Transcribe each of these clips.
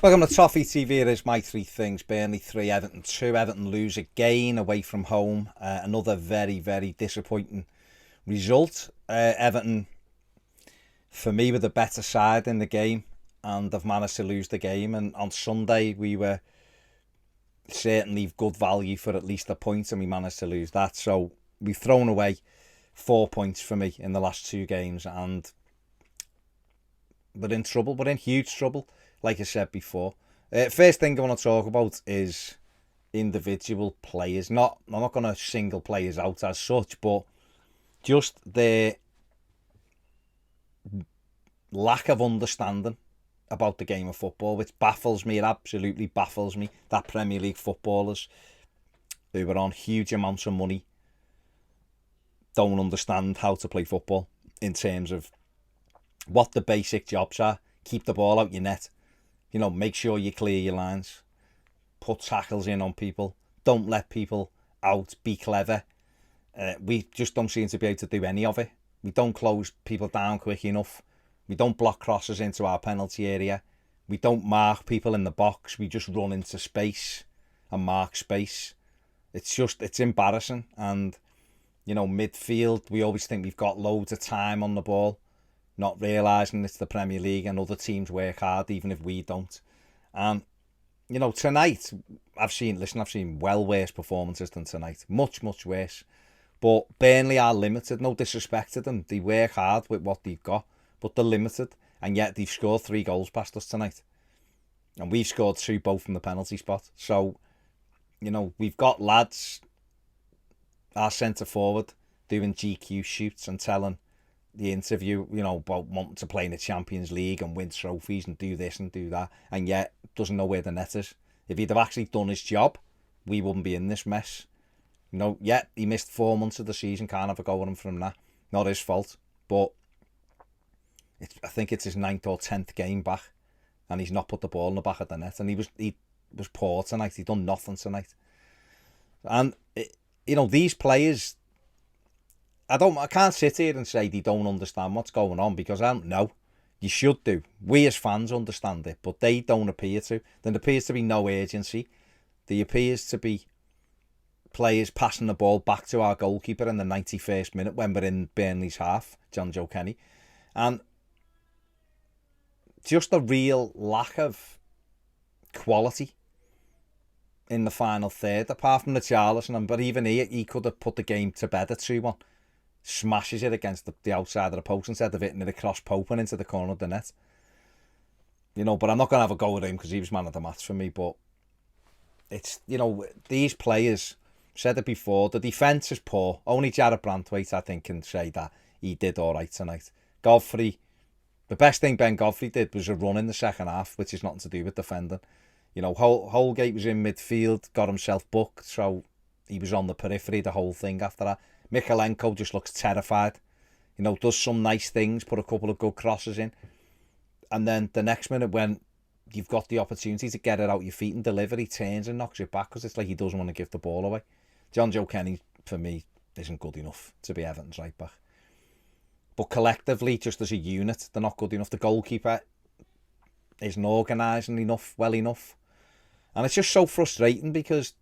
Welcome to Toffee TV. It is my three things. Burnley 3, Everton 2. Everton lose again away from home. Another very, very disappointing result. Everton, for me, were the better side in the game, and they've managed to lose the game. And on Sunday, we were certainly good value for at least a point, and we managed to lose that. So we've thrown away 4 points for me in the last two games, and we're in trouble. We're in huge trouble, like I said before. First thing I want to talk about is individual players. I'm not going to single players out as such, but just their lack of understanding about the game of football, which baffles me. It absolutely baffles me that Premier League footballers who are on huge amounts of money don't understand how to play football in terms of what the basic jobs are. Keep the ball out your net. Make sure you clear your lines. Put tackles in on people. Don't let people out. Be clever. We just don't seem to be able to do any of it. We don't close people down quick enough. We don't block crosses into our penalty area. We don't mark people in the box. We just run into space and mark space. It's embarrassing. And, midfield, we always think we've got loads of time on the ball, not realising it's the Premier League and other teams work hard even if we don't. And, tonight, I've seen well worse performances than tonight. Much, much worse. But Burnley are limited. No disrespect to them. They work hard with what they've got, but they're limited. And yet they've scored 3 goals past us tonight. And we've scored 2, both from the penalty spot. So, we've got lads, our centre forward, doing GQ shoots and telling the interview, about wanting to play in the Champions League and win trophies and do this and do that, and yet doesn't know where the net is. If he'd have actually done his job, we wouldn't be in this mess. Yet he missed 4 months of the season. Can't have a go at him from that. Not his fault, but I think it's his 9th or 10th game back, and he's not put the ball in the back of the net. And he was poor tonight. He done nothing tonight. And these players, I can't sit here and say they don't understand what's going on, because I don't know. You should do. We as fans understand it, but they don't appear to. There appears to be no urgency. There appears to be players passing the ball back to our goalkeeper in the 91st minute when we're in Burnley's half, John Joe Kenny. And just a real lack of quality in the final third, apart from the Charleston. But even he could have put the game to bed at 2-1. Smashes it against the outside of the post instead of hitting it across Pope and into the corner of the net. But I'm not going to have a go at him because he was man of the match for me. But it's, these players, said it before, the defence is poor. Only Jared Brantwaite, I think, can say that he did all right tonight. Godfrey, the best thing Ben Godfrey did was a run in the second half, which is nothing to do with defending. Holgate was in midfield, got himself booked, so he was on the periphery the whole thing after that. Mikalenko just looks terrified. Does some nice things, put a couple of good crosses in. And then the next minute, when you've got the opportunity to get it out your feet and deliver, he turns and knocks it back because it's like he doesn't want to give the ball away. John Joe Kenny, for me, isn't good enough to be Everton's right back. But collectively, just as a unit, they're not good enough. The goalkeeper isn't organising well enough. And it's just so frustrating because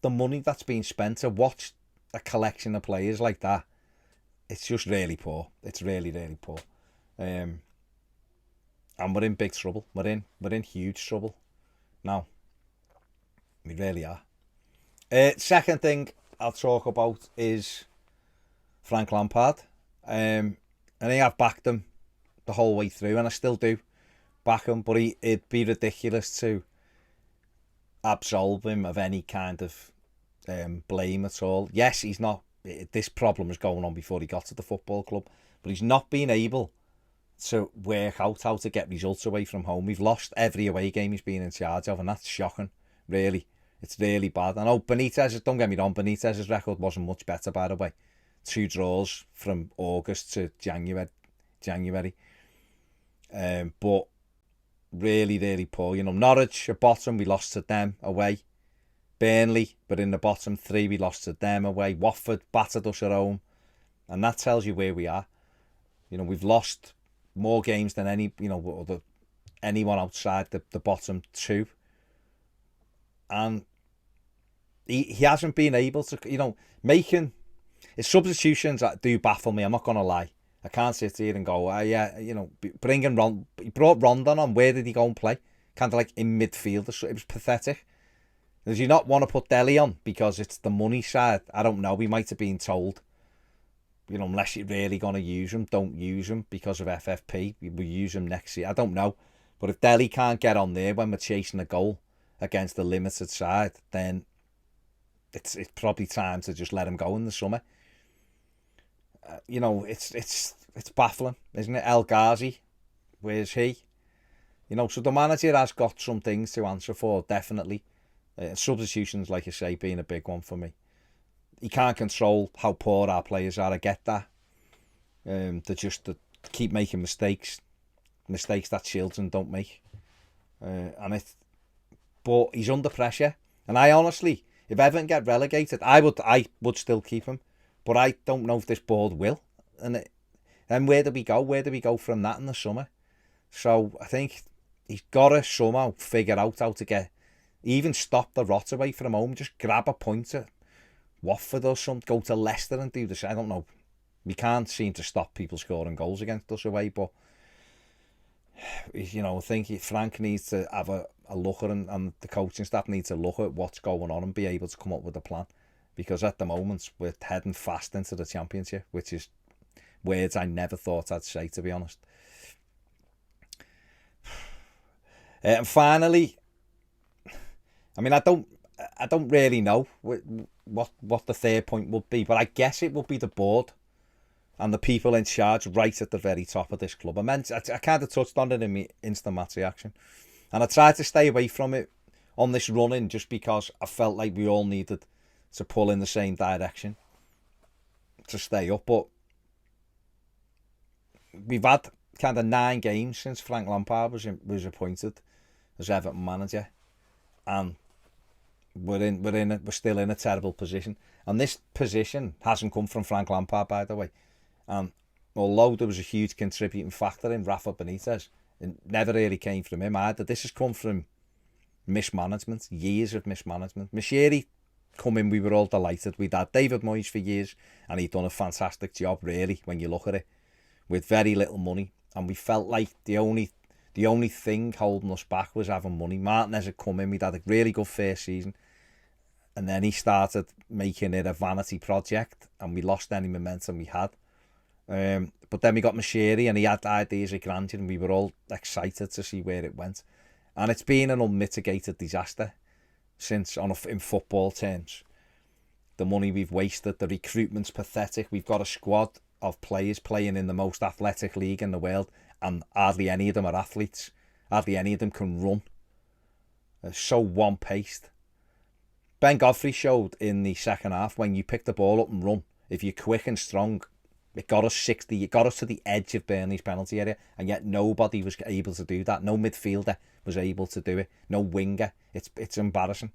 the money that's being spent to watch a collection of players like that, it's just really poor. It's really, really poor. And we're in big trouble. We're in huge trouble now. We really are. Second thing I'll talk about is Frank Lampard. I think I've backed him the whole way through, and I still do back him, but it'd be ridiculous to absolve him of any kind of blame at all. Yes, he's not. This problem was going on before he got to the football club, but he's not been able to work out how to get results away from home. We've lost every away game he's been in charge of, and that's shocking. Really, it's really bad. I know Benitez. Don't get me wrong. Benitez's record wasn't much better, by the way. 2 draws from August to January. But really, really poor. Norwich at bottom, we lost to them away. Burnley, but in the bottom 3, we lost to them away. Watford battered us at home. And that tells you where we are. We've lost more games than any, anyone outside the bottom two. And he hasn't been able to, making his substitutions that do baffle me. I'm not going to lie. I can't sit here and go, bringing Ron. He brought Rondon on. Where did he go and play? Kind of like in midfield. It was pathetic. Does he not want to put Dele on because it's the money side? I don't know. We might have been told, unless you're really going to use him, don't use him because of FFP. We'll use him next year. I don't know. But if Dele can't get on there when we're chasing a goal against the limited side, then it's probably time to just let him go in the summer. It's baffling, isn't it? El Ghazi, where's he? So the manager has got some things to answer for, definitely. Substitutions, like you say, being a big one for me. He can't control how poor our players are. I get that. To keep making mistakes that children don't make. But he's under pressure. And I honestly, if Everton get relegated, I would still keep him. But I don't know if this board will. And where do we go? Where do we go from that in the summer? So I think he's got to somehow figure out how to even stop the rot away from home. Just grab a point at Watford or something. Go to Leicester and do this. I don't know. We can't seem to stop people scoring goals against us away. But, I think Frank needs to have a look at it, and the coaching staff needs to look at what's going on and be able to come up with a plan. Because at the moment, we're heading fast into the Championship, which is words I never thought I'd say, to be honest. And finally, I don't really know what the third point would be, but I guess it would be the board and the people in charge right at the very top of this club. I kind of touched on it in my instant match reaction, and I tried to stay away from it on this run-in just because I felt like we all needed to pull in the same direction to stay up. But we've had kind of 9 games since Frank Lampard was appointed as Everton manager, and we're still in a terrible position. And this position hasn't come from Frank Lampard, by the way. And although there was a huge contributing factor in Rafa Benitez, it never really came from him either. This has come from mismanagement, years of mismanagement. Moshiri come in, we were all delighted. We'd had David Moyes for years, and he'd done a fantastic job, really, when you look at it, with very little money. And we felt like the only thing holding us back was having money. Martinez had come in, we'd had a really good first season, and then he started making it a vanity project, and we lost any momentum we had. But then we got Moshiri, and he had ideas of grandeur, and we were all excited to see where it went. And it's been an unmitigated disaster since, in football terms. The money we've wasted, the recruitment's pathetic. We've got a squad of players playing in the most athletic league in the world, and hardly any of them are athletes. Hardly any of them can run. They're so one-paced. Ben Godfrey showed in the second half, when you pick the ball up and run, if you're quick and strong, it got us 60. It got us to the edge of Burnley's penalty area, and yet nobody was able to do that. No midfielder was able to do it. No winger. It's embarrassing.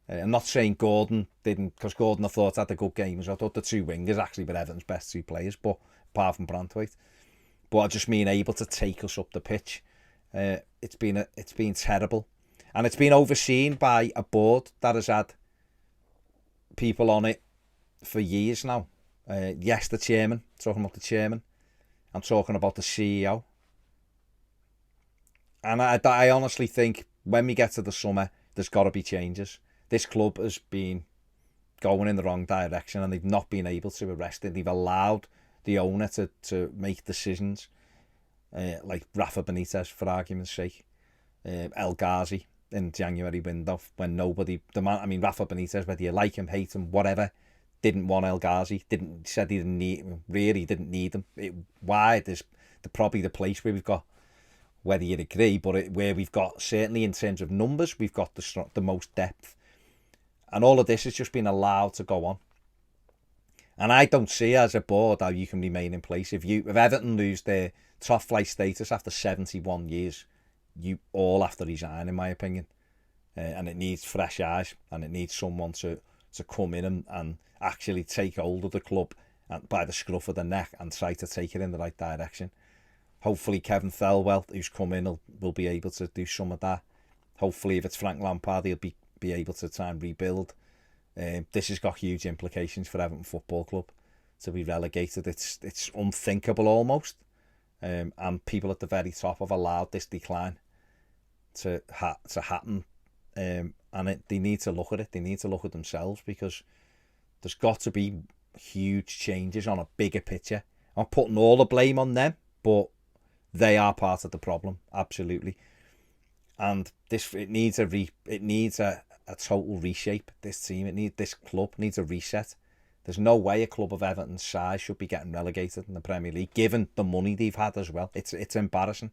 I'm not saying Gordon didn't, because Gordon I thought had a good game. I thought the 2 wingers actually were Everton's best 2 players, but apart from Branthwaite. But I just mean able to take us up the pitch. It's been terrible, and it's been overseen by a board that has had people on it for years now. Yes, the chairman. Talking about the chairman. I'm talking about the CEO. And I honestly think when we get to the summer, there's got to be changes. This club has been going in the wrong direction, and they've not been able to arrest it. They've allowed the owner to make decisions, like Rafa Benitez, for argument's sake, El Ghazi in January window, when nobody, Rafa Benitez, whether you like him, hate him, whatever, didn't want El Ghazi, said he didn't need him. Wide is probably the place where we've got, whether you'd agree, but where we've got, certainly in terms of numbers, we've got the most depth. And all of this has just been allowed to go on. And I don't see as a board how you can remain in place. If Everton lose their top flight status after 71 years, you all have to resign, in my opinion. And it needs fresh eyes, and it needs someone to come in and actually take hold of the club by the scruff of the neck and try to take it in the right direction. Hopefully Kevin Thelwell, who's come in, will be able to do some of that. Hopefully if it's Frank Lampard, he'll be able to try and rebuild. This has got huge implications for Everton Football Club to be relegated. It's unthinkable almost. And people at the very top have allowed this decline to happen. They need to look at it. They need to look at themselves, because there's got to be huge changes on a bigger picture. I'm putting all the blame on them, but they are part of the problem, absolutely. And it needs a total reshape. This team, this club needs a reset. There's no way a club of Everton's size should be getting relegated in the Premier League, given the money they've had as well. It's embarrassing.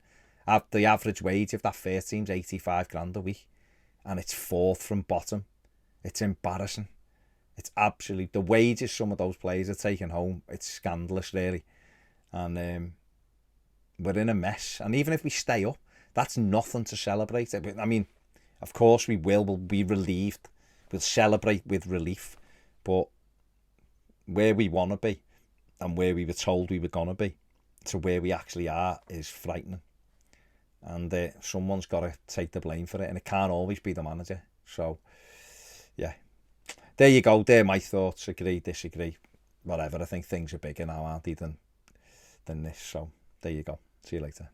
The average wage of that first team's 85 grand a week, and it's fourth from bottom. It's embarrassing. It's absolute. The wages some of those players are taking home, it's scandalous, really. And we're in a mess. And even if we stay up, that's nothing to celebrate. I mean, of course we will. We'll be relieved. We'll celebrate with relief. But where we want to be and where we were told we were going to be to where we actually are is frightening. And someone's got to take the blame for it. And it can't always be the manager. So, yeah. There you go. There are my thoughts. Agree, disagree, whatever. I think things are bigger now, aren't they, than this. So, there you go. See you later.